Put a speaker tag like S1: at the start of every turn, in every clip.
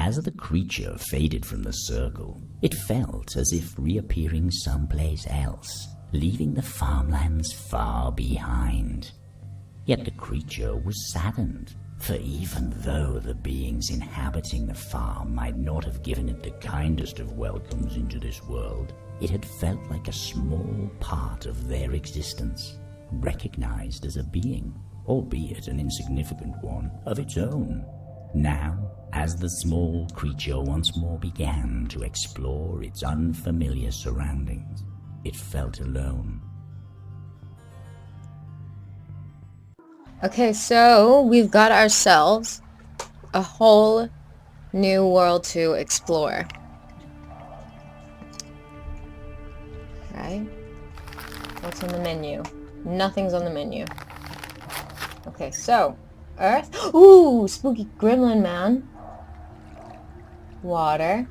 S1: As the creature faded from the circle, it felt as if reappearing someplace else, leaving the farmlands far behind. Yet the creature was saddened, for even though the beings inhabiting the farm might not have given it the kindest of welcomes into this world, it had felt like a small part of their existence, recognized as a being, albeit an insignificant one, of its own. Now, as the small creature once more began to explore its unfamiliar surroundings, it felt alone.
S2: Okay, so we've got ourselves a whole new world to explore. Right? What's on the menu? Nothing's on the menu. Okay, so Earth. Ooh, spooky gremlin man. Water.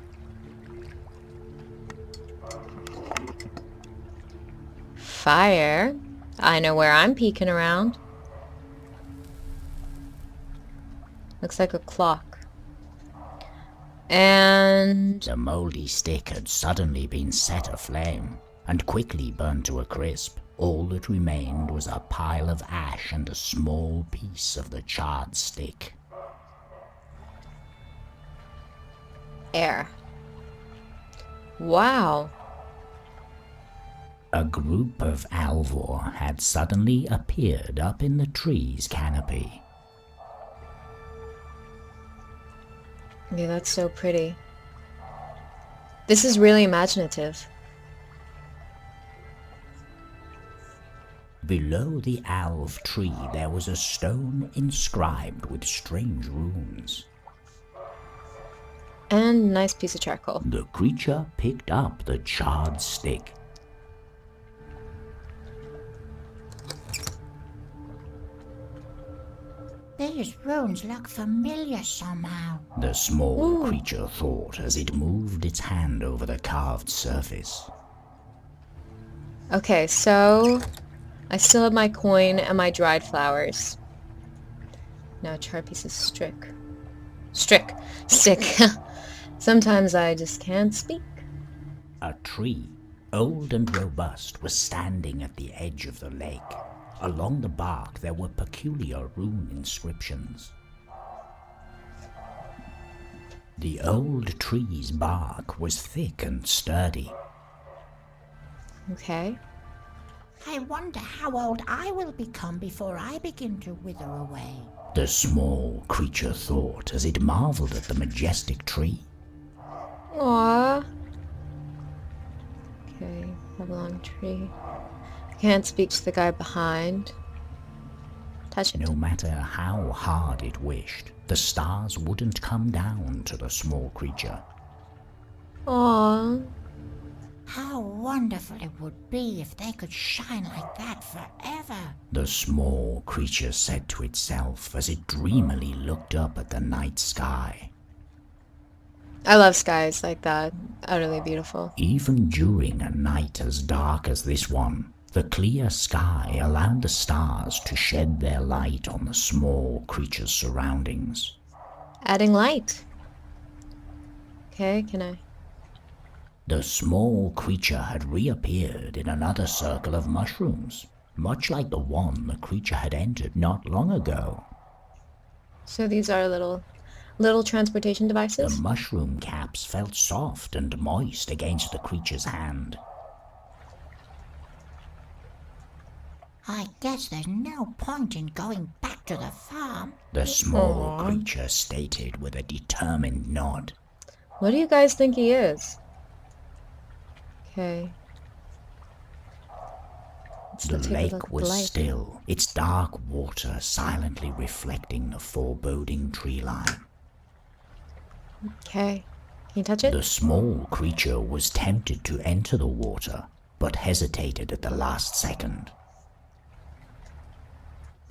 S2: Fire. I know where I'm peeking around. Looks like a clock. And
S1: The moldy stick had suddenly been set aflame and quickly burned to a crisp. All that remained was a pile of ash and a small piece of the charred stick.
S2: air. Wow.
S1: A group of Alvor had suddenly appeared up in the tree's canopy.
S2: Yeah, that's so pretty. This is really imaginative.
S1: Below the alv tree there was a stone inscribed with strange runes.
S2: And nice piece of charcoal.
S1: The creature picked up the charred stick.
S3: These runes look familiar somehow.
S1: The small creature thought as it moved its hand over the carved surface.
S2: Okay, so I still have my coin and my dried flowers. Now a charred piece of stick. Stick. Sometimes I just can't speak.
S1: A tree, old and robust, was standing at the edge of the lake. Along the bark there were peculiar rune inscriptions. The old tree's bark was thick and sturdy.
S2: Okay.
S3: I wonder how old I will become before I begin to wither away.
S1: The small creature thought as it marveled at the majestic tree.
S2: Aww. Okay, have a long tree. Can't speak to the guy behind. Touch it.
S1: No matter how hard it wished, the stars wouldn't come down to the small creature.
S2: Aww.
S3: How wonderful it would be if they could shine like that forever.
S1: The small creature said to itself as it dreamily looked up at the night sky.
S2: I love skies like that. Utterly beautiful.
S1: Even during a night as dark as this one, the clear sky allowed the stars to shed their light on the small creature's surroundings.
S2: Adding light. Okay, can I?
S1: The small creature had reappeared in another circle of mushrooms, much like the one the creature had entered not long ago.
S2: So these are little transportation
S1: The
S2: devices?
S1: mushroom caps felt soft and moist against the creature's hand.
S3: I guess there's no point in going back to the farm.
S1: The small creature stated with a determined nod.
S2: What do you guys think he is? Okay.
S1: The lake was still, its dark water silently reflecting the foreboding tree line.
S2: Okay. Can you touch it?
S1: The small creature was tempted to enter the water, but hesitated at the last second.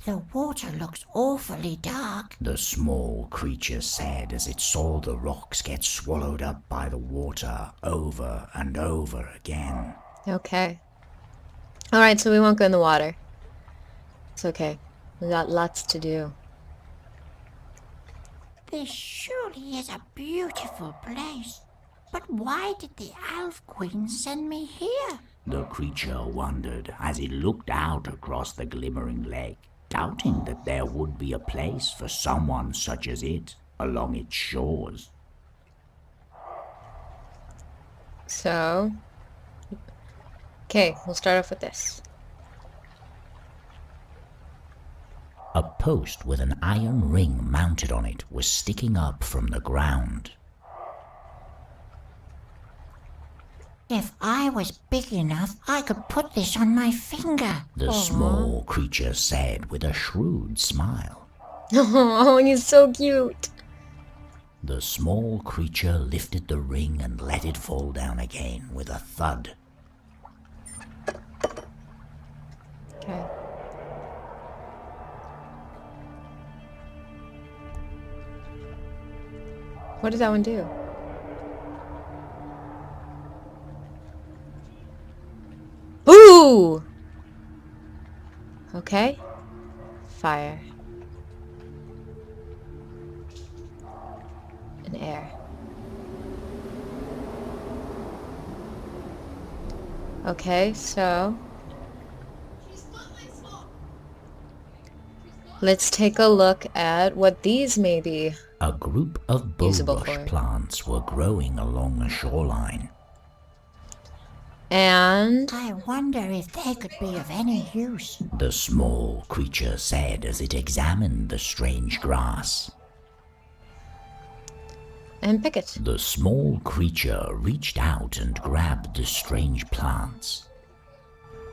S3: The water looks awfully dark.
S1: The small creature said as it saw the rocks get swallowed up by the water over and over again.
S2: Okay. Alright, so we won't go in the water. It's okay. We got lots to do.
S3: This surely is a beautiful place. But why did the Elf Queen send me here?
S1: The creature wondered as it looked out across the glimmering lake, doubting that there would be a place for someone such as it along its shores.
S2: So... Okay, we'll start off with this.
S1: A post with an iron ring mounted on it was sticking up from the ground.
S3: If I was big enough, I could put this on my finger.
S1: The small creature said with a shrewd smile.
S2: Oh, he's so cute.
S1: The small creature lifted the ring and let it fall down again with a thud.
S2: Okay. What did that one do? Ooh! Okay. Fire. And air. Okay, so... let's take a look at what these may be.
S1: A group of
S2: Usable
S1: bulrush
S2: for.
S1: plants were growing along the shoreline.
S2: And...
S3: I wonder if they could be of any use.
S1: The small creature said as it examined the strange grass.
S2: and pick it.
S1: The small creature reached out and grabbed the strange plants.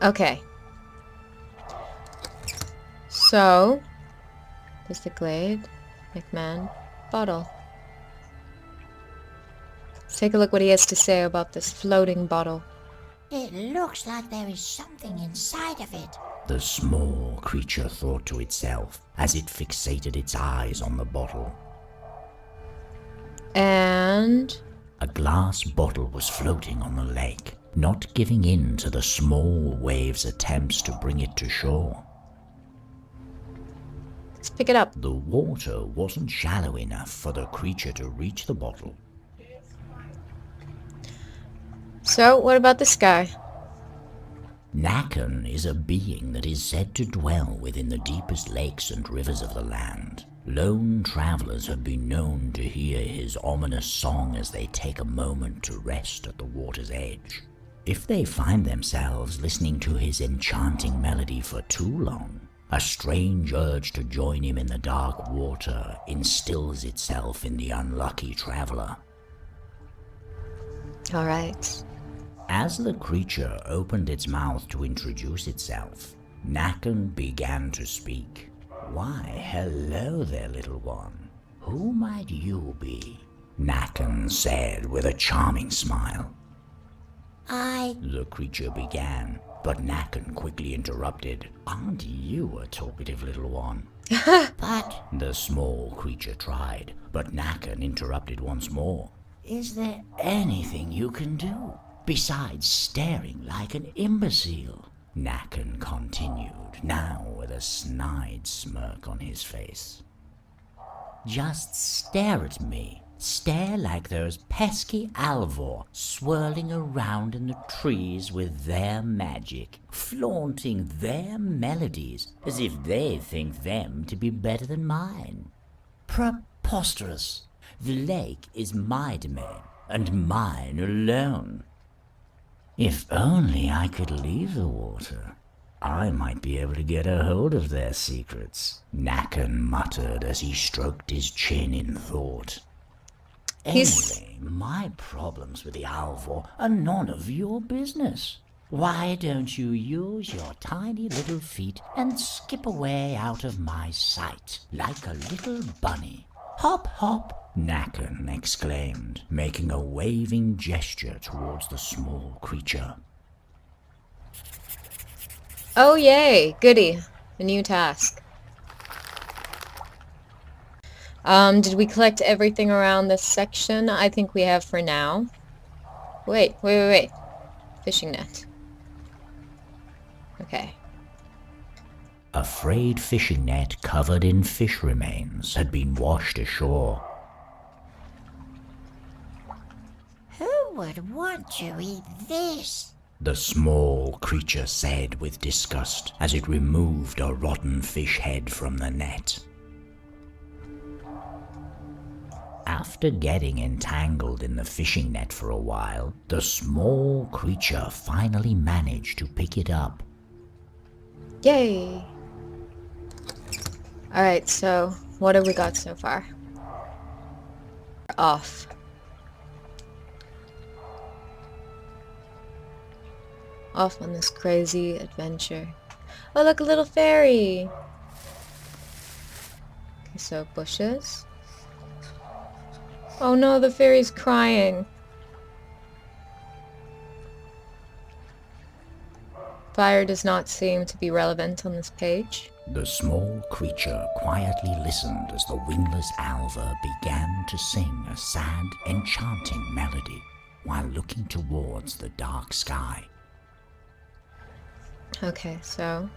S2: Okay. So, there's the glade, McMahon, bottle. Let's take a look what he has to say about this floating bottle.
S3: It looks like there is something inside of it.
S1: The small creature thought to itself as it fixated its eyes on the bottle.
S2: And...
S1: A glass bottle was floating on the lake, not giving in to the small wave's attempts to bring it to shore.
S2: let's pick it up.
S1: The water wasn't shallow enough for the creature to reach the bottle.
S2: So, what about this guy?
S1: Nakan is a being that is said to dwell within the deepest lakes and rivers of the land. Lone travelers have been known to hear his ominous song as they take a moment to rest at the water's edge. If they find themselves listening to his enchanting melody for too long, a strange urge to join him in the dark water instills itself in the unlucky traveler.
S2: All right.
S1: As the creature opened its mouth to introduce itself, Nakan began to speak. "Why, hello there, little one. Who might you be?" Nakan said with a charming smile. The creature began, but Nakan quickly interrupted. "Aren't you a talkative little one?"
S3: But
S1: The small creature tried, but Nakan interrupted once more. "Is there anything you can do besides staring like an imbecile?" Nakan continued, now with a snide smirk on his face. "Just stare at me. Stare like those pesky Alvor swirling around in the trees with their magic, flaunting their melodies as if they think them to be better than mine. Preposterous! The lake is my domain, and mine alone. If only I could leave the water, I might be able to get a hold of their secrets," Nakan muttered as he stroked his chin in thought. "Anyway, my problems with the Alvor are none of your business. Why don't you use your tiny little feet and skip away out of my sight like a little bunny? Hop, hop!" Nakan exclaimed, making a waving gesture towards the small creature.
S2: Oh yay, goody. A new task. Did we collect everything around this section? I think we have for now. Wait. Fishing net. Okay.
S1: A frayed fishing net covered in fish remains had been washed ashore.
S3: would want to eat this?
S1: the small creature said with disgust as it removed a rotten fish head from the net. After getting entangled in the fishing net for a while, the small creature finally managed to pick it up.
S2: Yay! Alright, so what have we got so far? Off. Off on this crazy adventure. Oh, look, a little fairy! Okay, so bushes. Oh no, the fairy's crying. Fire does not seem to be relevant on this page.
S1: The small creature quietly listened as the wingless Alva began to sing a sad, enchanting melody while looking towards the dark sky.
S2: Okay, so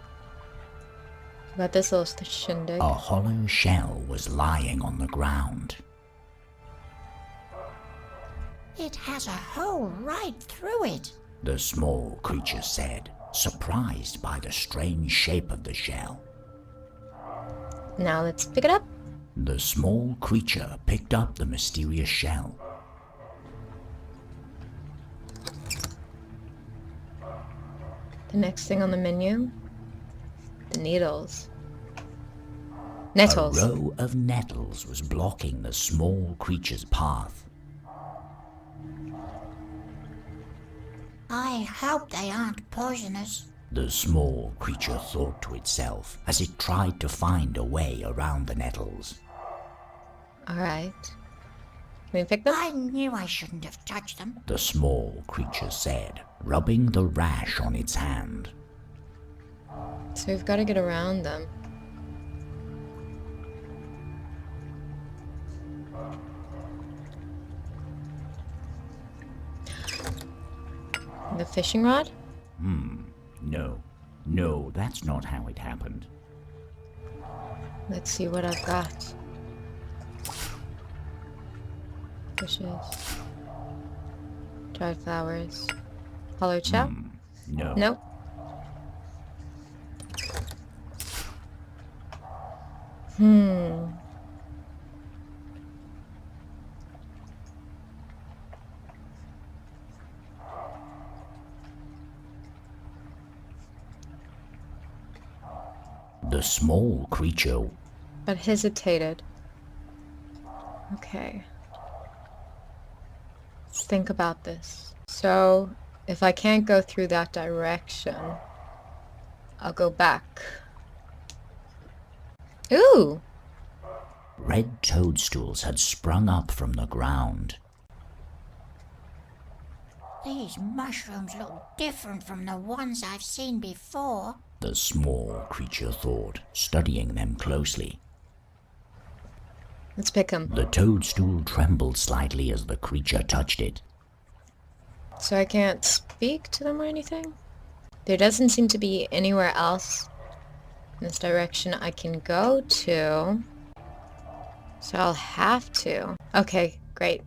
S2: about this little shindig.
S1: A hollow shell was lying on the ground.
S3: It has a hole right through it.
S1: The small creature said, surprised by the strange shape of the shell.
S2: Now let's pick it up.
S1: The small creature picked up the mysterious shell.
S2: The next thing on the menu, the needles. Nettles.
S1: A row of nettles was blocking the small creature's path.
S3: I hope they aren't poisonous.
S1: The small creature thought to itself as it tried to find a way around the nettles.
S2: Alright. Can we pick them?
S3: I knew I shouldn't have touched them.
S1: The small creature said, rubbing the rash on its hand.
S2: So we've got to get around them. The fishing rod?
S1: No, that's not how it happened.
S2: Let's see what I've got. Bushes. Dried flowers. Hollow shell?
S1: No.
S2: Nope.
S1: The small creature
S2: But hesitated. Okay. Let's think about this. So, if I can't go through that direction, I'll go back. Ooh!
S1: red toadstools had sprung up from the ground.
S3: These mushrooms look different from the ones I've seen before.
S1: The small creature thought, studying them closely.
S2: Let's pick them.
S1: The toadstool trembled slightly as the creature touched it.
S2: So I can't speak to them or anything? There doesn't seem to be anywhere else in this direction I can go to. So I'll have to. Okay, great.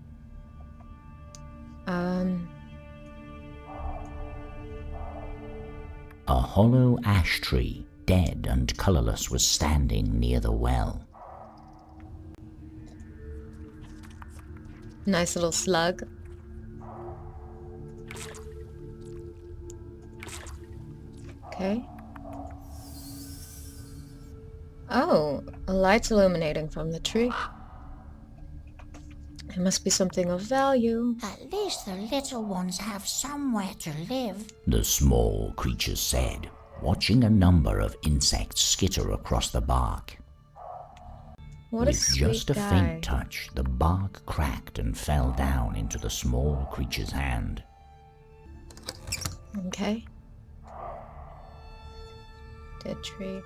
S1: A hollow ash tree, dead and colorless, was standing near the well.
S2: Nice little slug. Okay. Oh, a light's illuminating from the tree. It must be something of value.
S3: At least the little ones have somewhere to live.
S1: The small creature said, watching a number of insects skitter across the bark.
S2: What a
S1: With
S2: sweet
S1: just a
S2: guy.
S1: faint touch, the bark cracked and fell down into the small creature's hand.
S2: Okay. Dead tree.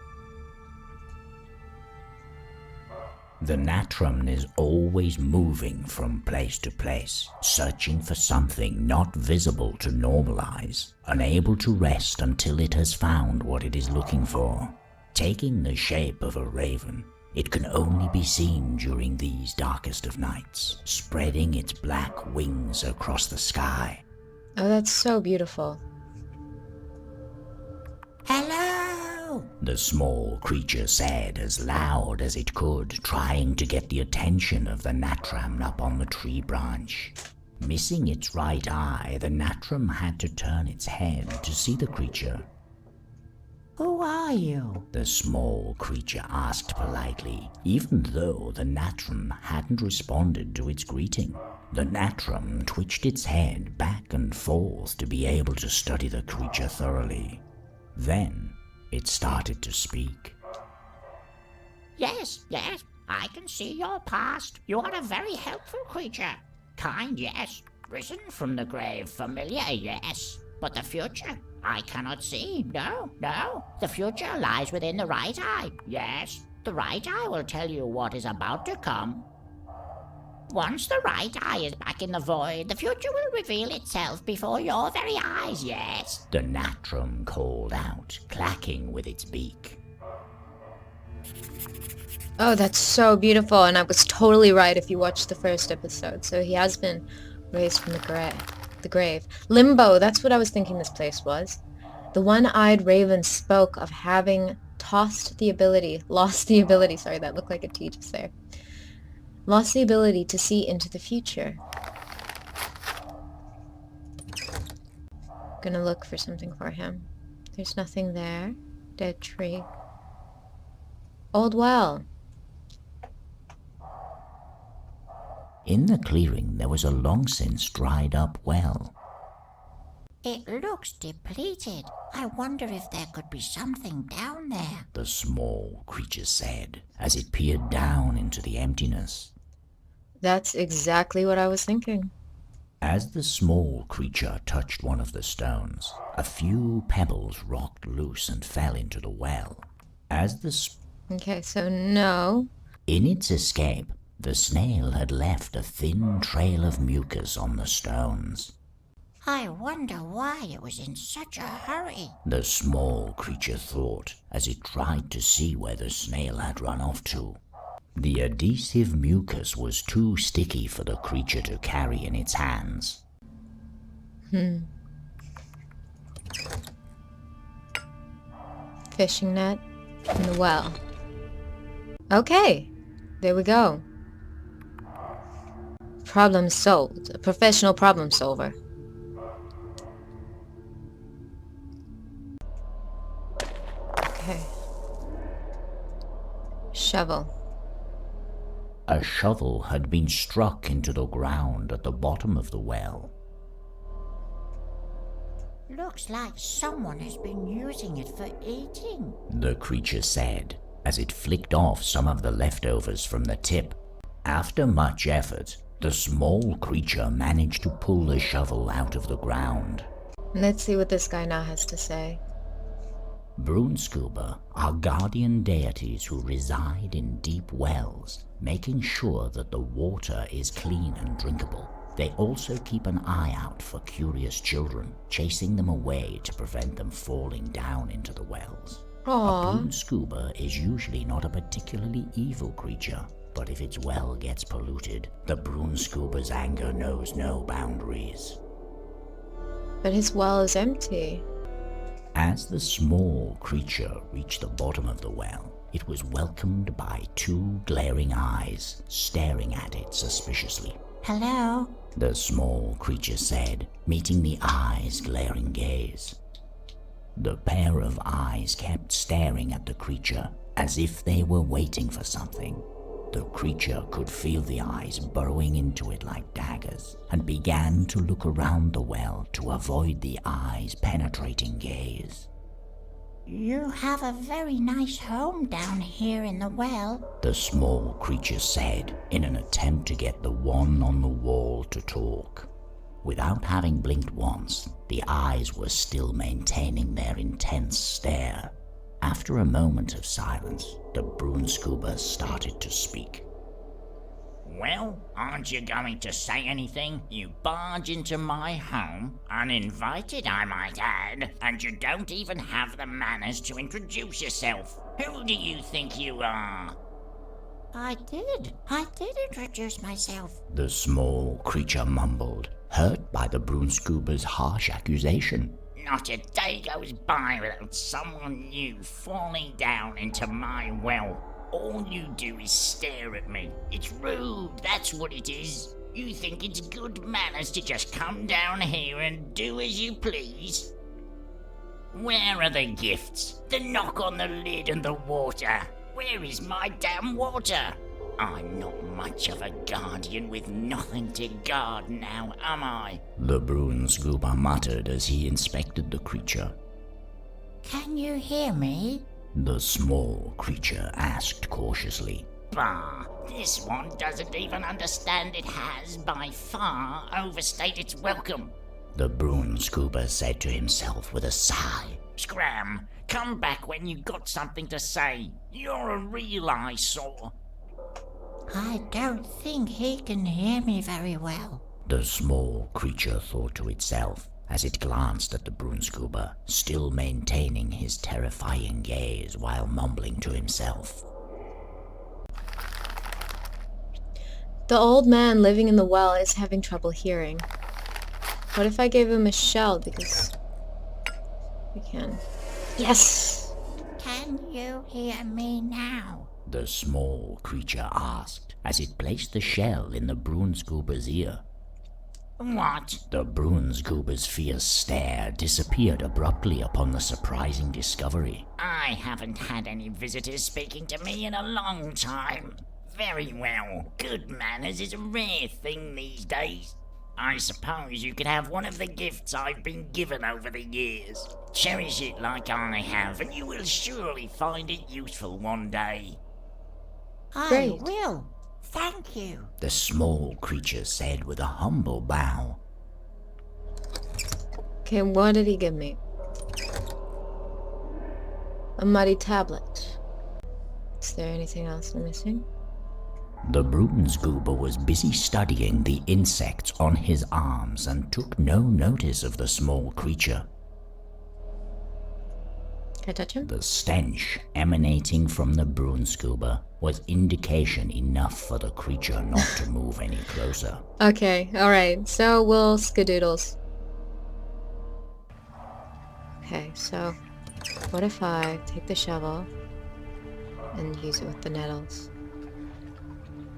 S1: The natrum is always moving from place to place, searching for something not visible to normalize, unable to rest until it has found what it is looking for. Taking the shape of a raven, It can only be seen during these darkest of nights, spreading its black wings across the sky.
S2: Oh, that's so beautiful.
S3: Hello!
S1: The small creature said as loud as it could, trying to get the attention of the Natram up on the tree branch. Missing its right eye, the Natram had to turn its head to see the creature.
S3: Who are you?
S1: The small creature asked politely, even though the Natram hadn't responded to its greeting. The Natram twitched its head back and forth to be able to study the creature thoroughly. Then it started to speak.
S3: Yes, I can see your past. You are a very helpful creature. Kind, yes. Risen from the grave, familiar, yes. But the future, I cannot see. No. The future lies within the right eye. Yes, the right eye will tell you what is about to come. Once the right eye is back in the void, the future will reveal itself before your very eyes, yes.
S1: The Natram called out, clacking with its beak.
S2: Oh, that's so beautiful, and I was totally right if you watched the first episode. So he has been raised from the grave. Limbo, that's what I was thinking this place was. The one-eyed raven spoke of having lost the ability, sorry, that looked like a T just there. Lost the ability to see into the future. Gonna look for something for him. There's nothing there. Dead tree. Old well.
S1: In the clearing there was a long since dried up well.
S3: It looks depleted. I wonder if there could be something down there.
S1: The small creature said, as it peered down into the emptiness.
S2: That's exactly what I was thinking.
S1: As the small creature touched one of the stones, a few pebbles rocked loose and fell into the well.
S2: Okay, so no.
S1: In its escape, the snail had left a thin trail of mucus on the stones.
S3: I wonder why it was in such a hurry.
S1: The small creature thought as it tried to see where the snail had run off to. The adhesive mucus was too sticky for the creature to carry in its hands.
S2: Fishing net in the well. Okay, there we go. Problem solved. A professional problem solver. Okay. Shovel.
S1: A shovel had been struck into the ground at the bottom of the well.
S3: Looks like someone has been using it for eating.
S1: The creature said, as it flicked off some of the leftovers from the tip. After much effort, the small creature managed to pull the shovel out of the ground.
S2: Let's see what this guy now has to say.
S1: Broonscuba are guardian deities who reside in deep wells, making sure that the water is clean and drinkable. They also keep an eye out for curious children, chasing them away to prevent them falling down into the wells.
S2: Aww.
S1: A Broonscuba is usually not a particularly evil creature, but if its well gets polluted, the Broonscuba's anger knows no boundaries.
S2: But his well is empty.
S1: As the small creature reached the bottom of the well, it was welcomed by two glaring eyes, staring at it suspiciously.
S3: Hello?
S1: The small creature said, meeting the eyes' glaring gaze. The pair of eyes kept staring at the creature, as if they were waiting for something. The creature could feel the eyes burrowing into it like daggers, and began to look around the well to avoid the eyes' penetrating gaze.
S3: You have a very nice home down here in the well.
S1: The small creature said, in an attempt to get the one on the wall to talk. Without having blinked once, the eyes were still maintaining their intense stare. After a moment of silence, the Broonscuba started to speak.
S4: Well, aren't you going to say anything? You barge into my home, uninvited I might add, and you don't even have the manners to introduce yourself. Who do you think you are?
S3: I did introduce myself.
S1: The small creature mumbled, hurt by the broomscuba's harsh accusation.
S4: Not a day goes by without someone new falling down into my well. All you do is stare at me. It's rude, that's what it is. You think it's good manners to just come down here and do as you please? Where are the gifts? The knock on the lid and the water? Where is my damn water? I'm not much of a guardian with nothing to guard now, am I?
S1: The broomscuba muttered as he inspected the creature.
S3: Can you hear me?
S1: The small creature asked cautiously.
S4: Bah, this one doesn't even understand it has, by far, overstayed its welcome.
S1: The broomscuba said to himself with a sigh.
S4: Scram, come back when you got something to say. You're a real eyesore.
S3: I don't think he can hear me very well.
S1: The small creature thought to itself as it glanced at the broomscuba, still maintaining his terrifying gaze while mumbling to himself.
S2: The old man living in the well is having trouble hearing. What if I gave him a shell because we can? Yes!
S3: Can you hear me now?
S1: The small creature asked as it placed the shell in the broomscuba's ear.
S4: What?
S1: The broomscuba's fierce stare disappeared abruptly upon the surprising discovery.
S4: I haven't had any visitors speaking to me in a long time. Very well. Good manners is a rare thing these days. I suppose you could have one of the gifts I've been given over the years. Cherish it like I have, and you will surely find it useful one day.
S2: Great.
S3: I will. Thank you.
S1: The small creature said with a humble bow.
S2: Okay, what did he give me? A muddy tablet. Is there anything else I'm missing?
S1: The broomscuba was busy studying the insects on his arms and took no notice of the small creature.
S2: Can I touch him?
S1: The stench emanating from the broomscuba was indication enough for the creature not to move any closer.
S2: Okay, alright, so we'll skadoodles. Okay, so what if I take the shovel and use it with the nettles?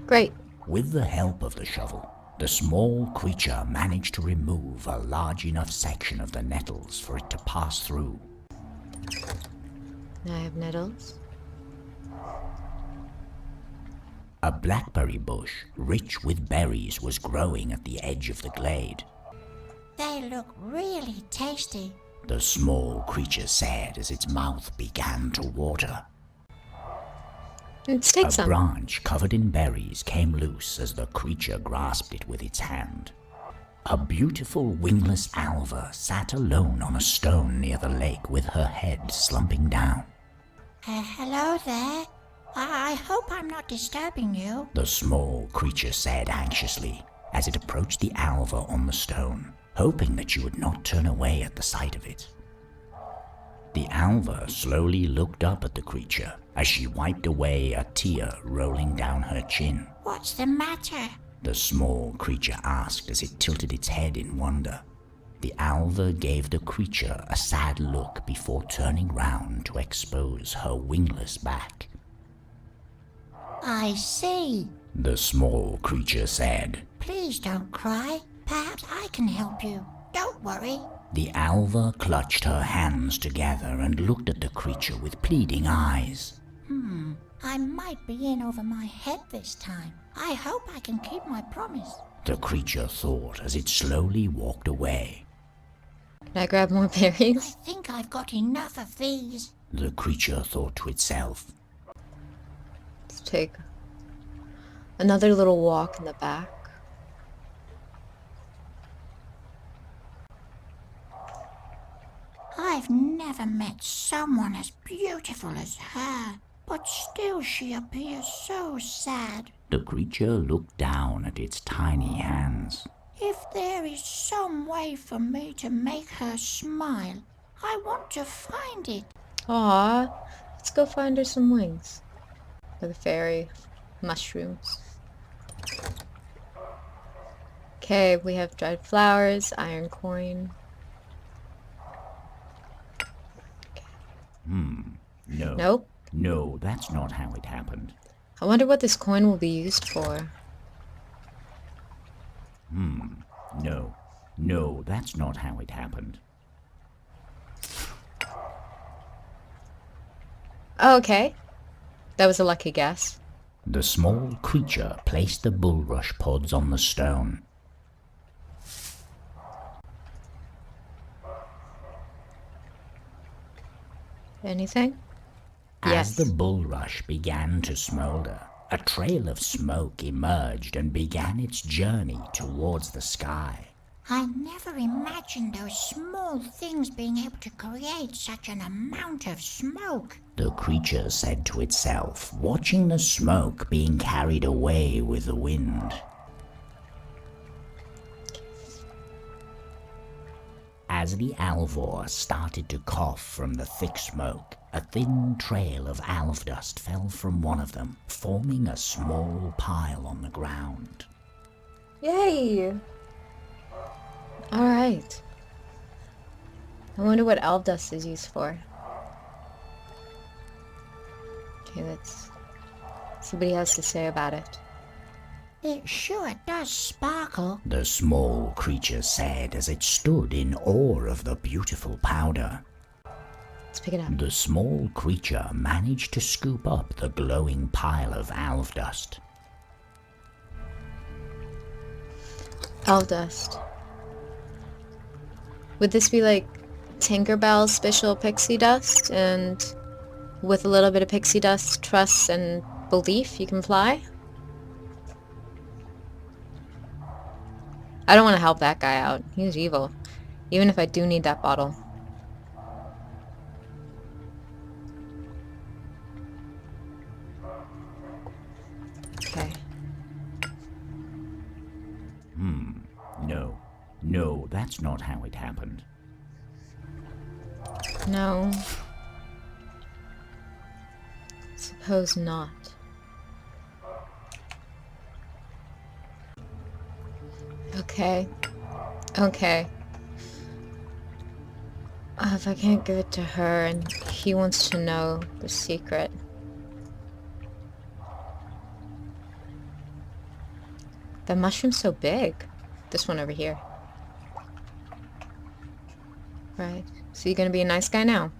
S2: Great.
S1: With the help of the shovel, the small creature managed to remove a large enough section of the nettles for it to pass through.
S2: Now I have nettles.
S1: A blackberry bush, rich with berries, was growing at the edge of the glade.
S3: They look really tasty.
S1: The small creature said as its mouth began to water.
S2: Let's take
S1: A
S2: some.
S1: branch covered in berries came loose as the creature grasped it with its hand. A beautiful wingless alva sat alone on a stone near the lake with her head slumping down.
S3: Hello there. I hope I'm not disturbing you.
S1: The small creature said anxiously as it approached the alva on the stone, hoping that she would not turn away at the sight of it. The alva slowly looked up at the creature as she wiped away a tear rolling down her chin.
S3: What's the matter?
S1: The small creature asked as it tilted its head in wonder. The alva gave the creature a sad look before turning round to expose her wingless back.
S3: I see.
S1: The small creature said.
S3: Please don't cry. Perhaps I can help you. Don't worry.
S1: The alva clutched her hands together and looked at the creature with pleading eyes.
S3: I might be in over my head this time. I hope I can keep my promise.
S1: The creature thought as it slowly walked away.
S2: Can I grab more
S3: I
S2: berries?
S3: think I've got enough of these.
S1: The creature thought to itself.
S2: Let's take another little walk in the back.
S3: I've never met someone as beautiful as her, but still she appears so sad.
S1: The creature looked down at its tiny hands.
S3: If there is some way for me to make her smile, I want to find it.
S2: Aw, let's go find her some wings. Like a fairy. mushrooms. Okay, we have dried flowers, iron coin.
S1: No.
S2: Nope.
S1: No, that's not how it happened.
S2: I wonder what this coin will be used for.
S1: No. No, that's not how it happened.
S2: Oh, okay. That was a lucky guess.
S1: The small creature placed the bulrush pods on the stone.
S2: Anything?
S1: As
S2: Yes.
S1: the bulrush began to smolder, a trail of smoke emerged and began its journey towards the sky.
S3: I never imagined those small things being able to create such an amount of smoke.
S1: The creature said to itself, watching the smoke being carried away with the wind. As the alvor started to cough from the thick smoke, a thin trail of alv dust fell from one of them, forming a small pile on the ground.
S2: Yay! Alright. I wonder what elf dust is used for. Okay, let's see what he has to say about it.
S3: It sure does sparkle.
S1: The small creature said as it stood in awe of the beautiful powder.
S2: Let's pick it up.
S1: The small creature managed to scoop up the glowing pile of alv dust.
S2: Elf dust. Would this be like Tinkerbell's special pixie dust, and with a little bit of pixie dust, trust, and belief, you can fly? I don't want to help that guy out. He's evil. Even if I do need that bottle. Okay.
S1: No. No, that's not how it happened.
S2: No. Suppose not. Okay. Okay. If I can't give it to her and he wants to know the secret. The mushroom's so big. This one over here. Right. So you're gonna be a nice guy now?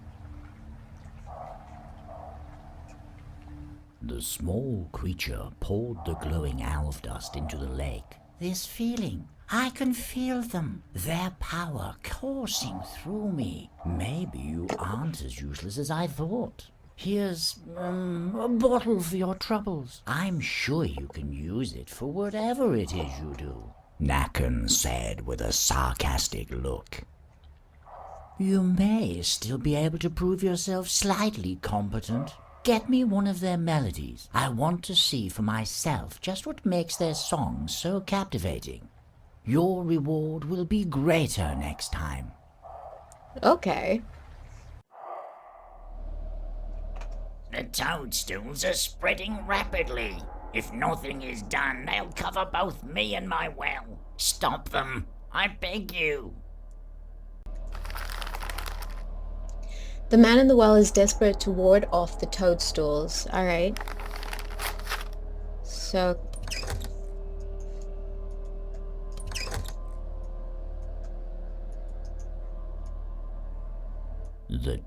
S1: The small creature poured the glowing alv dust into the lake.
S3: This feeling, I can feel them.
S1: Their power coursing through me. Maybe you aren't as useless as I thought. Here's a bottle for your troubles. I'm sure you can use it for whatever it is you do, Nakan said with a sarcastic look. You may still be able to prove yourself slightly competent. Get me one of their melodies. I want to see for myself just what makes their songs so captivating. Your reward will be greater next time.
S2: Okay.
S4: The toadstools are spreading rapidly. If nothing is done, they'll cover both me and my well. Stop them, I beg you.
S2: The man in the well is desperate to ward off the toadstools. Alright. So...
S1: The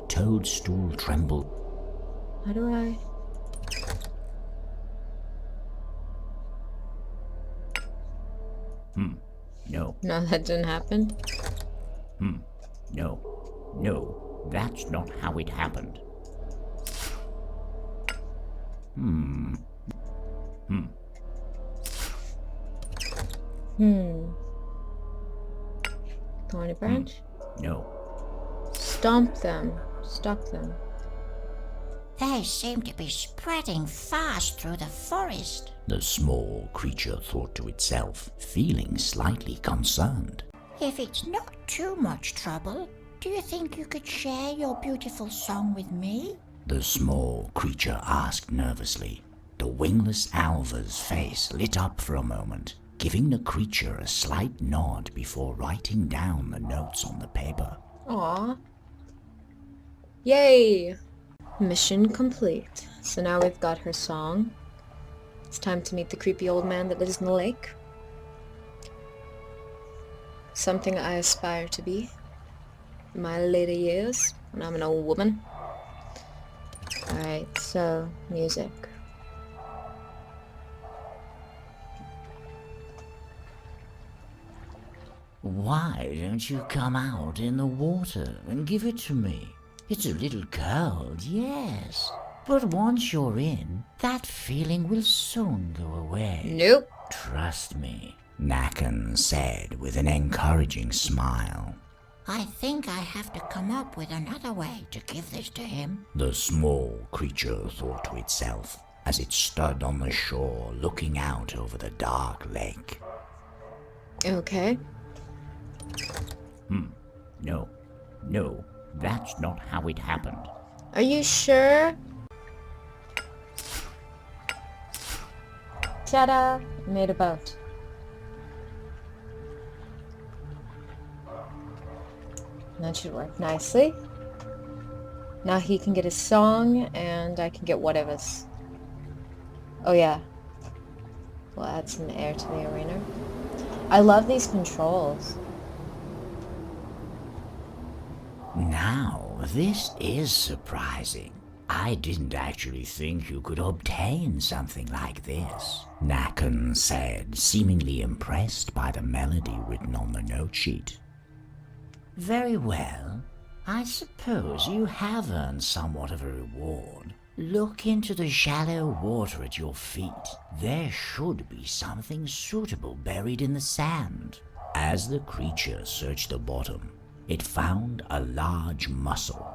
S1: toadstool trembled.
S2: how do I...
S1: No,
S2: No, that didn't happen.
S1: no, that's not how it happened.
S2: Thorny branch?
S1: No,
S2: Stomp them. Stop them.
S3: They seem to be spreading fast through the forest.
S1: the small creature thought to itself, feeling slightly concerned.
S3: If it's not too much trouble, do you think you could share your beautiful song with me?
S1: the small creature asked nervously. The wingless Alva's face lit up for a moment, giving the creature a slight nod before writing down the notes on the paper.
S2: Aw. Yay! Mission complete. So now we've got her song. It's time to meet the creepy old man that lives in the lake. Something I aspire to be in my later years when I'm an old woman. Alright, so music.
S1: Why don't you come out in the water and give it to me? It's a little cold, yes. But once you're in, that feeling will soon go away.
S2: Nope.
S1: Trust me, Nakan said with an encouraging smile.
S3: I think I have to come up with another way to give this to him.
S1: The small creature thought to itself as it stood on the shore looking out over the dark lake.
S2: Okay.
S4: No, that's not how it happened.
S2: Are you sure? Ta-da! Made a boat. That should work nicely. Now he can get his song, and I can get whatever's. Oh yeah. We'll add some air to the arena. I love these controls.
S1: Now, this is surprising. I didn't actually think you could obtain something like this, Nakan said, seemingly impressed by the melody written on the note sheet. Very well. I suppose you have earned somewhat of a reward. Look into the shallow water at your feet. There should be something suitable buried in the sand. As the creature searched the bottom, it found a large mussel.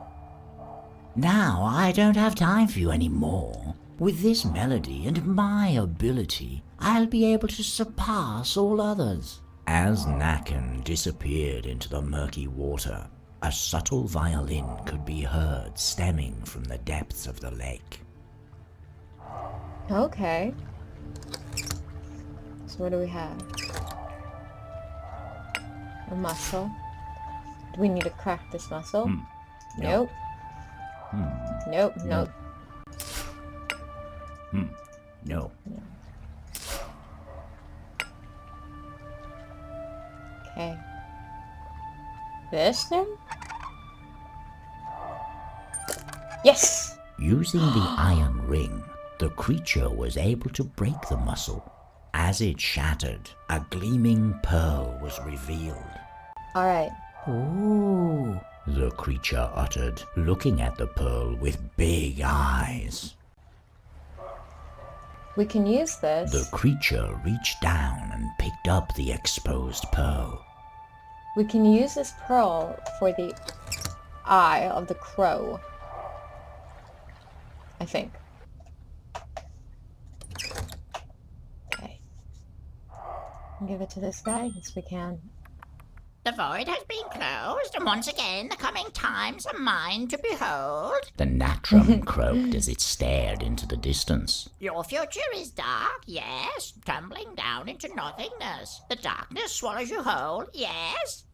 S1: Now I don't have time for you anymore. With this melody and my ability, I'll be able to surpass all others. As Nakan disappeared into the murky water, a subtle violin could be heard stemming from the depths of the lake.
S2: Okay. So what do we have? A mussel. Do we need to crack this mussel? Nope. Nope, nope.
S1: No.
S2: Okay. This then? Yes!
S1: Using the iron ring, the creature was able to break the mussel. As it shattered, a gleaming pearl was revealed.
S2: Alright.
S1: Ooh, the creature uttered, looking at the pearl with big eyes.
S2: We can use this.
S1: The creature reached down and picked up the exposed pearl.
S2: We can use this pearl for the eye of the crow. I think. Okay. Give it to this guy? Yes, we can.
S3: The void has been closed, and once again the coming times are mine to behold.
S1: The Natrum croaked as it stared into the distance.
S3: Your future is dark, yes, tumbling down into nothingness. The darkness swallows you whole, yes.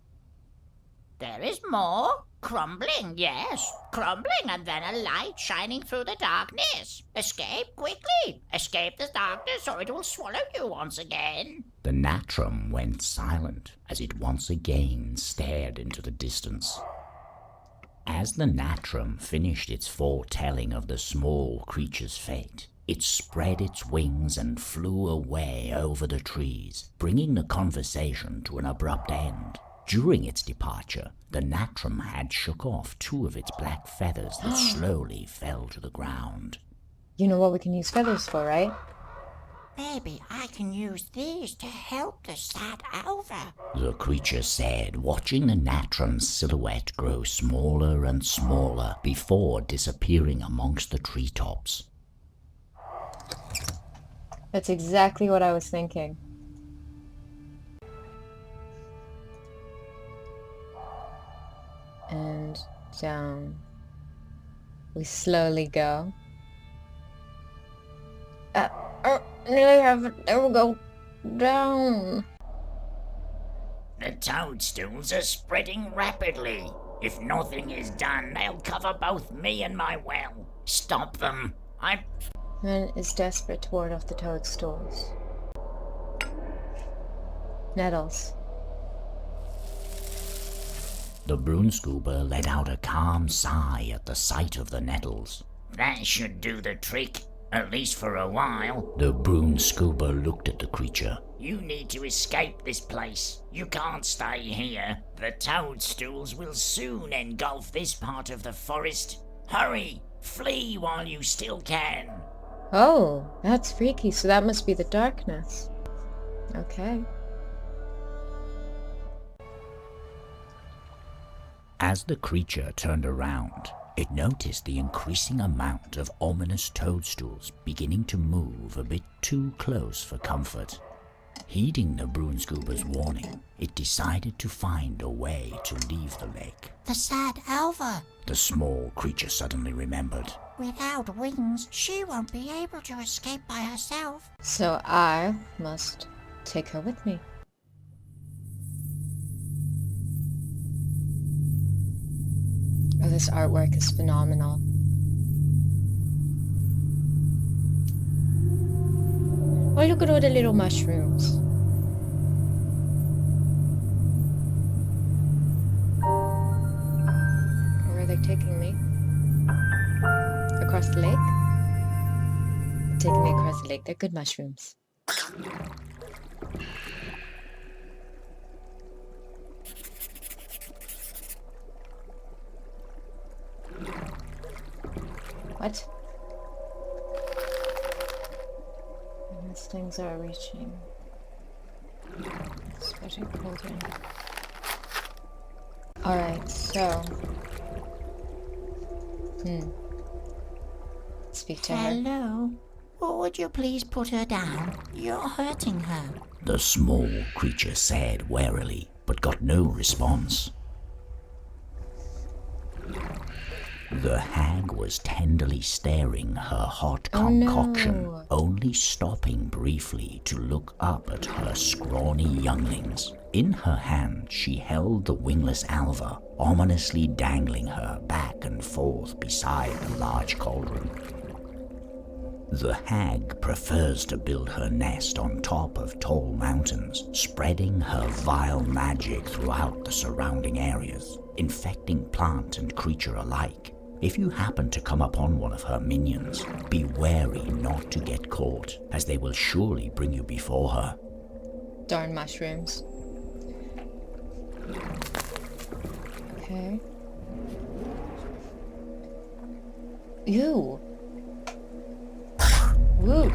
S3: There is more. Crumbling, yes. Crumbling, and then a light shining through the darkness. Escape quickly. Escape the darkness, or it will swallow you once again.
S1: The Natrum went silent as it once again stared into the distance. As the Natrum finished its foretelling of the small creature's fate, it spread its wings and flew away over the trees, bringing the conversation to an abrupt end. During its departure, the Natrum had shook off 2 of its black feathers that slowly fell to the ground.
S2: You know what we can use feathers for, right?
S3: Maybe I can use these to help the sad Alva.
S1: The creature said, watching the Natrum's silhouette grow smaller and smaller before disappearing amongst the treetops.
S2: That's exactly what I was thinking. And down. We slowly go. Nearly have it. There we go. Down.
S4: The toadstools are spreading rapidly. If nothing is done, they'll cover both me and my well. Stop them.
S2: Man is desperate to ward off the toadstools. Nettles.
S1: The broomscuba let out a calm sigh at the sight of the nettles.
S4: That should do the trick, at least for a while.
S1: The broomscuba looked at the creature.
S4: You need to escape this place. You can't stay here. The toadstools will soon engulf this part of the forest. Hurry! Flee while you still can.
S2: Oh, that's freaky. So that must be the darkness. Okay.
S1: As the creature turned around, it noticed the increasing amount of ominous toadstools beginning to move a bit too close for comfort. Heeding the broomscuba's warning, it decided to find a way to leave the lake.
S3: The sad Alva.
S1: The small creature suddenly remembered.
S3: Without wings, she won't be able to escape by herself.
S2: So I must take her with me. Oh, this artwork is phenomenal. Oh, look at all the little mushrooms. Where are they taking me? Across the lake? They're taking me across the lake. They're good mushrooms. What? These things are reaching. It's getting colder. Alright, so. Speak to her.
S3: Hello. Would you please put her down? You're hurting her.
S1: The small creature said warily, but got no response. The hag was tenderly staring her hot concoction,
S2: no.
S1: only stopping briefly to look up at her scrawny younglings. In her hand she held the wingless Alva, ominously dangling her back and forth beside the large cauldron. The hag prefers to build her nest on top of tall mountains, spreading her vile magic throughout the surrounding areas, infecting plant and creature alike. If you happen to come upon one of her minions, be wary not to get caught, as they will surely bring you before her.
S2: Darn mushrooms. Okay. Ew. Woo.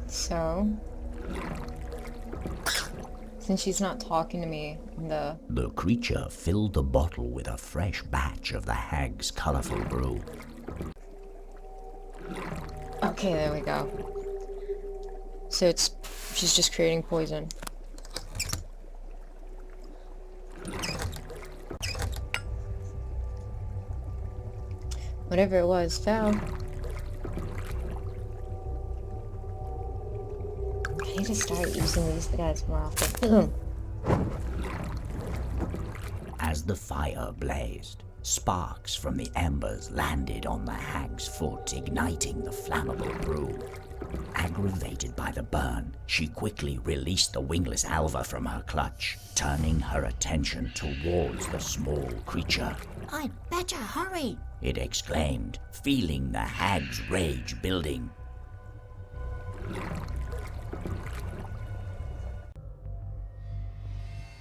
S2: So, since she's not talking to me in the
S1: creature filled the bottle with a fresh batch of the hag's colorful brew.
S2: Okay, there we go. So she's just creating poison. Whatever it was fell. I need to start using these guys more often.
S1: As the fire blazed, sparks from the embers landed on the hag's foot, igniting the flammable brew. Aggravated by the burn, she quickly released the wingless Alva from her clutch, turning her attention towards the small creature.
S3: I'd better hurry.
S1: It exclaimed, feeling the hag's rage building.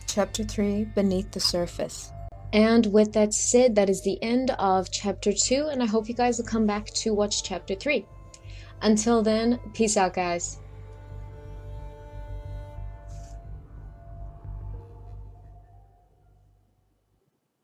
S2: Chapter 3, Beneath the Surface. And with that said, that is the end of Chapter 2, and I hope you guys will come back to watch Chapter 3. Until then, peace out, guys.